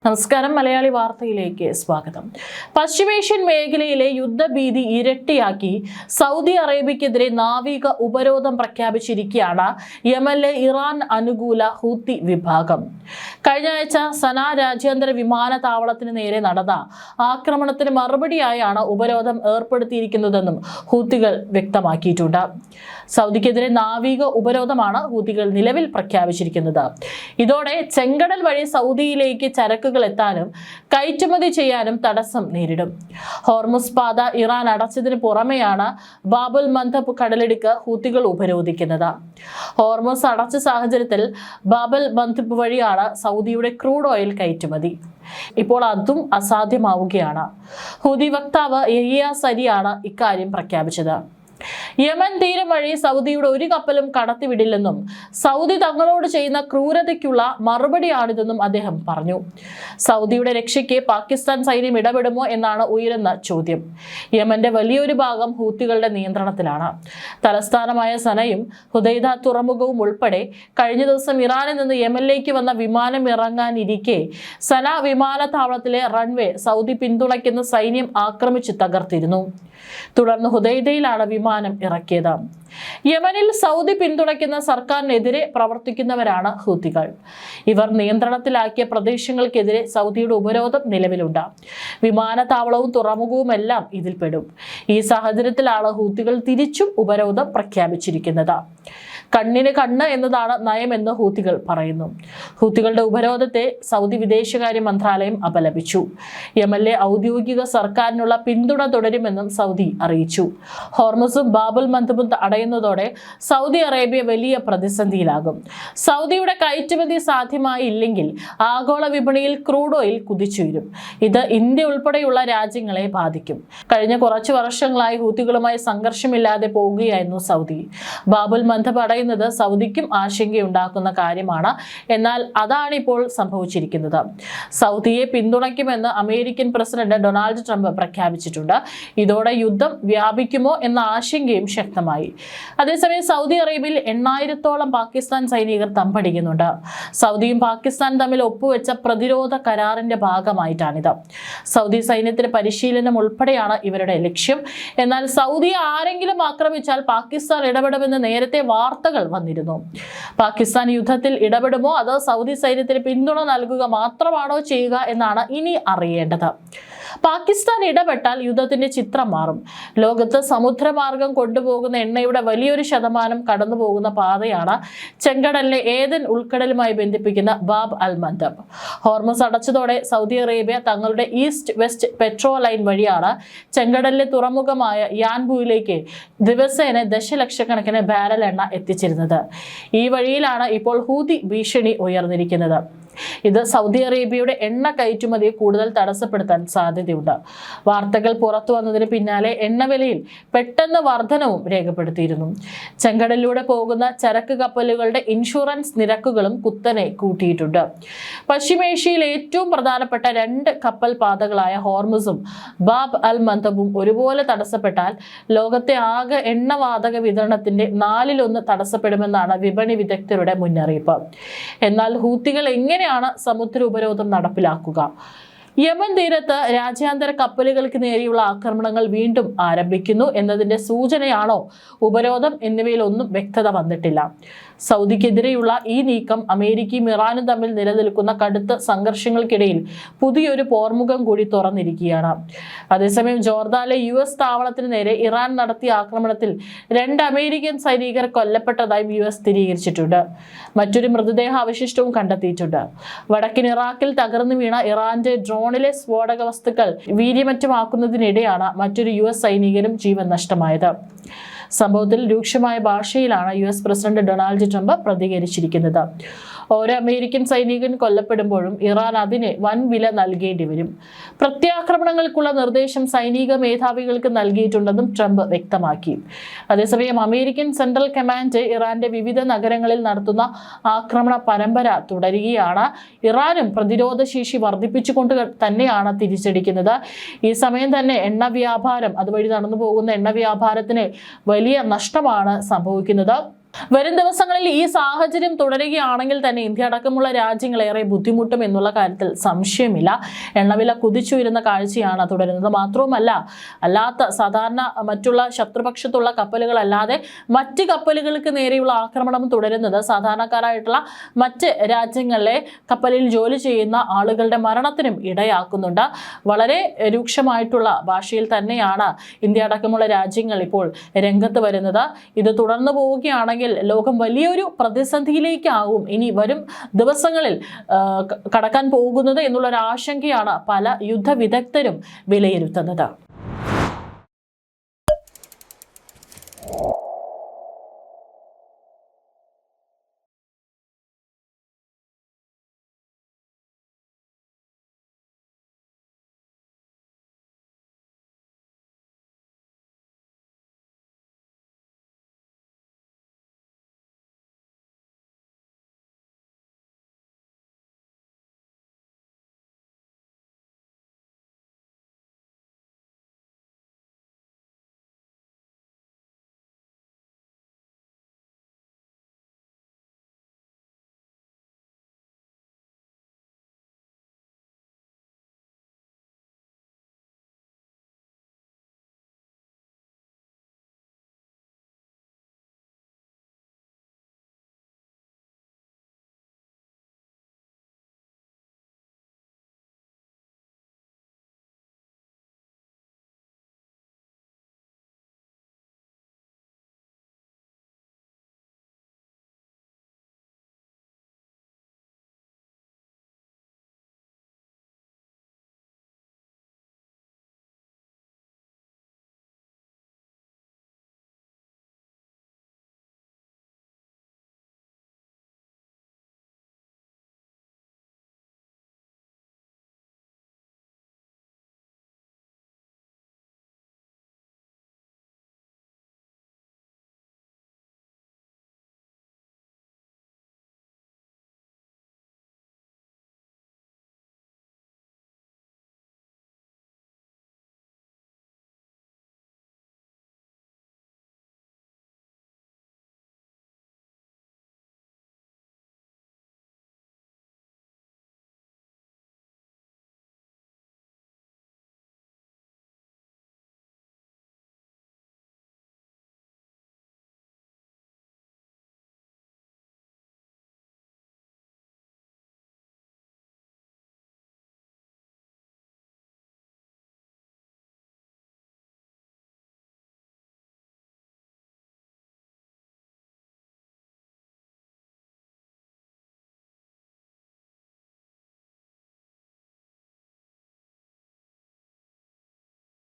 നമസ്കാരം, മലയാളി വാർത്തയിലേക്ക് സ്വാഗതം. പശ്ചിമേഷ്യൻ മേഖലയിലെ യുദ്ധഭീതി ഇരട്ടിയാക്കി സൗദി അറേബ്യക്കെതിരെ നാവിക ഉപരോധം പ്രഖ്യാപിച്ചിരിക്കുകയാണ് യമനിലെ ഇറാൻ അനുകൂല ഹൂത്തി വിഭാഗം. കഴിഞ്ഞ ആഴ്ച സന രാജ്യാന്തര വിമാനത്താവളത്തിന് നേരെ നടന്ന ആക്രമണത്തിന് മറുപടിയായാണ് ഉപരോധം ഏർപ്പെടുത്തിയിരിക്കുന്നതെന്നും ഹൂത്തികൾ വ്യക്തമാക്കിയിട്ടുണ്ട്. സൗദിക്കെതിരെ നാവിക ഉപരോധമാണ് ഹൂത്തികൾ നിലവിൽ പ്രഖ്യാപിച്ചിരിക്കുന്നത്. ഇതോടെ ചെങ്കടൽ വഴി സൗദിയിലേക്ക് ചരക്കുകൾ എത്താനും കയറ്റുമതി ചെയ്യാനും തടസ്സം നേരിടും. ഹോർമുസ് പാത ഇറാൻ അടച്ചതിന് പുറമെയാണ് ബാബുൽ മന്ദബ് കടലിടുക്ക് ഹൂത്തികൾ ഉപരോധിക്കുന്നത്. ഹോർമുസ് അടച്ച സാഹചര്യത്തിൽ ബാബുൽ മന്ദബ് വഴിയാണ് സൗദിയുടെ ക്രൂഡ് ഓയിൽ കയറ്റുമതി. ഇപ്പോൾ അതും അസാധ്യമാവുകയാണ്. ഹൂതി വക്താവ് യഹിയ സരിയാണ് ഇക്കാര്യം പ്രഖ്യാപിച്ചത്. യമൻ തീരം വഴി സൗദിയുടെ ഒരു കപ്പലും കടത്തിവിടില്ലെന്നും സൗദി തങ്ങളോട് ചെയ്യുന്ന ക്രൂരതയ്ക്കുള്ള മറുപടിയാണിതെന്നും അദ്ദേഹം പറഞ്ഞു. സൗദിയുടെ രക്ഷയ്ക്ക് പാകിസ്ഥാൻ സൈന്യം ഇടപെടുമോ എന്നാണ് ഉയരുന്ന ചോദ്യം. യമന്റെ വലിയൊരു ഭാഗം ഹൂത്തികളുടെ നിയന്ത്രണത്തിലാണ്. തലസ്ഥാനമായ സനയും ഹുദൈദ തുറമുഖവും ഉൾപ്പെടെ കഴിഞ്ഞ ദിവസം ഇറാനിൽ നിന്ന് യമനിലേക്ക് വന്ന വിമാനം ഇറങ്ങാനിരിക്കെ സന വിമാനത്താവളത്തിലെ റൺവേ സൗദി പിന്തുണയ്ക്കുന്ന സൈന്യം ആക്രമിച്ച് തകർത്തിരുന്നു. തുടർന്ന് ഹുദൈദയിലാണ് വിമാനം ഇറക്കിയത്. യമനിൽ സൗദി പിന്തുണയ്ക്കുന്ന സർക്കാരിനെതിരെ പ്രവർത്തിക്കുന്നവരാണ് ഹൂത്തികൾ. ഇവർ നിയന്ത്രണത്തിലാക്കിയ പ്രദേശങ്ങൾക്കെതിരെ സൗദിയുടെ ഉപരോധം നിലവിലുണ്ട്. വിമാനത്താവളവും തുറമുഖവുമെല്ലാം ഇതിൽപ്പെടും. ഈ സാഹചര്യത്തിലാണ് ഹൂത്തികൾ തിരിച്ചും ഉപരോധം പ്രഖ്യാപിച്ചിരിക്കുന്നത്. കണ്ണിന് കണ്ണ് എന്നതാണ് നയമെന്ന് ഹൂത്തികൾ പറയുന്നു. ഹൂത്തികളുടെ ഉപരോധത്തെ സൗദി വിദേശകാര്യ മന്ത്രാലയം അപലപിച്ചു. യമനിലെ ഔദ്യോഗിക സർക്കാരിനുള്ള പിന്തുണ തുടരുമെന്നും സൗദി അറിയിച്ചു. ഹോർമുസും ബാബുൽ മന്ദബും അടയുന്നതോടെ സൗദി അറേബ്യ വലിയ പ്രതിസന്ധിയിലാകും. സൗദിയുടെ കയറ്റുമതി സാധ്യമായില്ലെങ്കിൽ ആഗോള വിപണിയിൽ ക്രൂഡ് ഓയിൽ കുതിച്ചുയരും. ഇത് ഇന്ത്യ ഉൾപ്പെടെയുള്ള രാജ്യങ്ങളെ ബാധിക്കും. കഴിഞ്ഞ കുറച്ചു വർഷങ്ങളായി ഹൂത്തികളുമായി സംഘർഷമില്ലാതെ പോകുകയായിരുന്നു സൗദി. ബാബുൽ മന്ദബ് അടയുന്നത് സൗദിക്കും ആശങ്കയുണ്ടാക്കുന്ന കാര്യമാണ്. എന്നാൽ അതാണ് ഇപ്പോൾ സംഭവിച്ചിരിക്കുന്നത്. സൗദിയെ പിന്തുണയ്ക്കുമെന്ന് അമേരിക്കൻ പ്രസിഡന്റ് ഡൊണാൾഡ് ട്രംപ് പ്രഖ്യാപിച്ചിട്ടുണ്ട്. ഇതോടെ യുദ്ധം വ്യാപിക്കുമോ എന്ന ആശങ്കയും ശക്തമായി. അതേസമയം സൗദി അറേബ്യയിൽ 8,000-ഓളം പാകിസ്ഥാൻ സൈനികർ തമ്പടിക്കുന്നുണ്ട്. സൗദിയും പാകിസ്ഥാനും തമ്മിൽ ഒപ്പുവെച്ച പ്രതിരോധ കരാറിന്റെ ഭാഗമായിട്ടാണിത്. സൗദി സൈന്യത്തിന് പരിശീലനം ഉൾപ്പെടെയാണ് ഇവരുടെ ലക്ഷ്യം. എന്നാൽ സൗദിയെ ആരെങ്കിലും ആക്രമിച്ചാൽ പാകിസ്ഥാൻ ഇടപെടുമെന്ന് നേരത്തെ വാർത്തകൾ വന്നിരുന്നു. പാകിസ്ഥാൻ യുദ്ധത്തിൽ ഇടപെടുമോ അതോ സൗദി സൈന്യത്തിന് പിന്തുണ നൽകുക മാത്രമാണോ ചെയ്യുക എന്നാണ് ഇനി അറിയേണ്ടത്. പാകിസ്ഥാൻ ഇടപെട്ടാൽ യുദ്ധത്തിന്റെ ചിത്രം മാറും. ലോകത്ത് സമുദ്രമാർഗം കൊണ്ടുപോകുന്ന എണ്ണയുടെ വലിയൊരു ശതമാനം കടന്നു പോകുന്ന പാതയാണ് ചെങ്കടലിലെ ഏദൻ ഉൾക്കടലുമായി ബന്ധിപ്പിക്കുന്ന ബാബ് അൽ മന്ദബ്. ഹോർമുസ് അടച്ചതോടെ സൗദി അറേബ്യ തങ്ങളുടെ ഈസ്റ്റ് വെസ്റ്റ് പെട്രോ ലൈൻ വഴിയാണ് ചെങ്കടലിലെ തുറമുഖമായ യാൻബുയിലേക്ക് ദിവസേന ദശലക്ഷക്കണക്കിന് ബാരൽ എണ്ണ എത്തിച്ചിരുന്നത്. ഈ വഴിയിലാണ് ഇപ്പോൾ ഹൂതി ഭീഷണി ഉയർന്നിരിക്കുന്നത്. ഇത് സൗദി അറേബ്യയുടെ എണ്ണ കയറ്റുമതിയെ കൂടുതൽ തടസ്സപ്പെടുത്താൻ സാധ്യതയുണ്ട്. വാർത്തകൾ പുറത്തു വന്നതിന് പിന്നാലെ എണ്ണവിലയിൽ പെട്ടെന്ന് വർധനവും രേഖപ്പെടുത്തിയിരുന്നു. ചെങ്കടലിലൂടെ പോകുന്ന ചരക്ക് കപ്പലുകളുടെ ഇൻഷുറൻസ് നിരക്കുകളും കുത്തനെ കൂട്ടിയിട്ടുണ്ട്. പശ്ചിമേഷ്യയിലെ ഏറ്റവും പ്രധാനപ്പെട്ട 2 കപ്പൽ പാതകളായ ഹോർമുസും ബാബ് അൽ മന്ദബും ഒരുപോലെ തടസ്സപ്പെട്ടാൽ ലോകത്തെ ആകെ എണ്ണവാതക വിതരണത്തിന്റെ 4/1 തടസ്സപ്പെടുമെന്നാണ് വിപണി വിദഗ്ധരുടെ മുന്നറിയിപ്പ്. എന്നാൽ ഹൂത്തികൾ എങ്ങനെയാണ് സമുദ്ര ഉപരോധം നടപ്പിലാക്കുക? യമൻ തീരത്ത് രാജ്യാന്തര കപ്പലുകൾക്ക് നേരെയുള്ള ആക്രമണങ്ങൾ വീണ്ടും ആരംഭിക്കുന്നു എന്നതിന്റെ സൂചനയാണോ ഉപരോധം എന്നിവയിലൊന്നും വ്യക്തത വന്നിട്ടില്ല. സൗദിക്കെതിരെയുള്ള ഈ നീക്കം അമേരിക്കയും ഇറാനും തമ്മിൽ നിലനിൽക്കുന്ന കടുത്ത സംഘർഷങ്ങൾക്കിടയിൽ പുതിയൊരു പോർമുഖം കൂടി തുറന്നിരിക്കുകയാണ്. അതേസമയം ജോർദാനിലെ US താവളത്തിന് നേരെ ഇറാൻ നടത്തിയ ആക്രമണത്തിൽ 2 അമേരിക്കൻ സൈനികർ കൊല്ലപ്പെട്ടതായും US സ്ഥിരീകരിച്ചിട്ടുണ്ട്. മറ്റൊരു മൃതദേഹ അവശിഷ്ടവും കണ്ടെത്തിയിട്ടുണ്ട്. വടക്കൻ ഇറാഖിൽ തകർന്നു വീണ ഇറാന്റെ ഡ്രോണിലെ സ്ഫോടക വസ്തുക്കൾ വീര്യമറ്റമാക്കുന്നതിനിടെയാണ് മറ്റൊരു US സൈനികനും ജീവൻ നഷ്ടമായത്. സംഭവത്തിൽ രൂക്ഷമായ ഭാഷയിലാണ് US പ്രസിഡന്റ് ഡൊണാൾഡ് ട്രംപ് പ്രതികരിച്ചിരിക്കുന്നത്. ഓരോ അമേരിക്കൻ സൈനികൻ കൊല്ലപ്പെടുമ്പോഴും ഇറാൻ അതിന് വൻ വില നൽകേണ്ടി വരും. പ്രത്യാക്രമണങ്ങൾക്കുള്ള നിർദ്ദേശം സൈനിക മേധാവികൾക്ക് നൽകിയിട്ടുണ്ടെന്നും ട്രംപ് വ്യക്തമാക്കി. അതേസമയം അമേരിക്കൻ സെൻട്രൽ കമാൻഡ് ഇറാന്റെ വിവിധ നഗരങ്ങളിൽ നടത്തുന്ന ആക്രമണ പരമ്പര തുടരുകയാണ്. ഇറാനും പ്രതിരോധ ശേഷി വർദ്ധിപ്പിച്ചുകൊണ്ട് തന്നെയാണ് തിരിച്ചടിക്കുന്നത്. ഈ സമയം തന്നെ എണ്ണ വ്യാപാരം, അതുവഴി നടന്നു പോകുന്ന എണ്ണ വ്യാപാരത്തിന് വലിയ നഷ്ടമാണ് സംഭവിക്കുന്നത്. വരും ദിവസങ്ങളിൽ ഈ സാഹചര്യം തുടരുകയാണെങ്കിൽ തന്നെ ഇന്ത്യ അടക്കമുള്ള രാജ്യങ്ങളേറെ ബുദ്ധിമുട്ടും എന്നുള്ള കാര്യത്തിൽ സംശയമില്ല. എണ്ണവില കുതിച്ചുയരുന്ന കാഴ്ചയാണ് തുടരുന്നത്. മാത്രവുമല്ല, അല്ലാത്ത സാധാരണ മറ്റുള്ള ശത്രുപക്ഷത്തുള്ള കപ്പലുകളല്ലാതെ മറ്റ് കപ്പലുകൾക്ക് നേരെയുള്ള ആക്രമണം തുടരുന്നത് സാധാരണക്കാരായിട്ടുള്ള മറ്റ് രാജ്യങ്ങളിലെ കപ്പലിൽ ജോലി ചെയ്യുന്ന ആളുകളുടെ മരണത്തിനും ഇടയാക്കുന്നുണ്ട്. വളരെ രൂക്ഷമായിട്ടുള്ള ഭാഷയിൽ തന്നെയാണ് ഇന്ത്യ അടക്കമുള്ള രാജ്യങ്ങൾ ഇപ്പോൾ രംഗത്ത് വരുന്നത്. ഇത് തുടർന്നു പോവുകയാണെങ്കിൽ ലോകം വലിയൊരു പ്രതിസന്ധിയിലേക്കാവും ഇനി വരും ദിവസങ്ങളിൽ കടക്കാൻ പോകുന്നത് എന്നുള്ളൊരു ആശങ്കയാണ് പല യുദ്ധ വിദഗ്ധരും വിലയിരുത്തുന്നത്.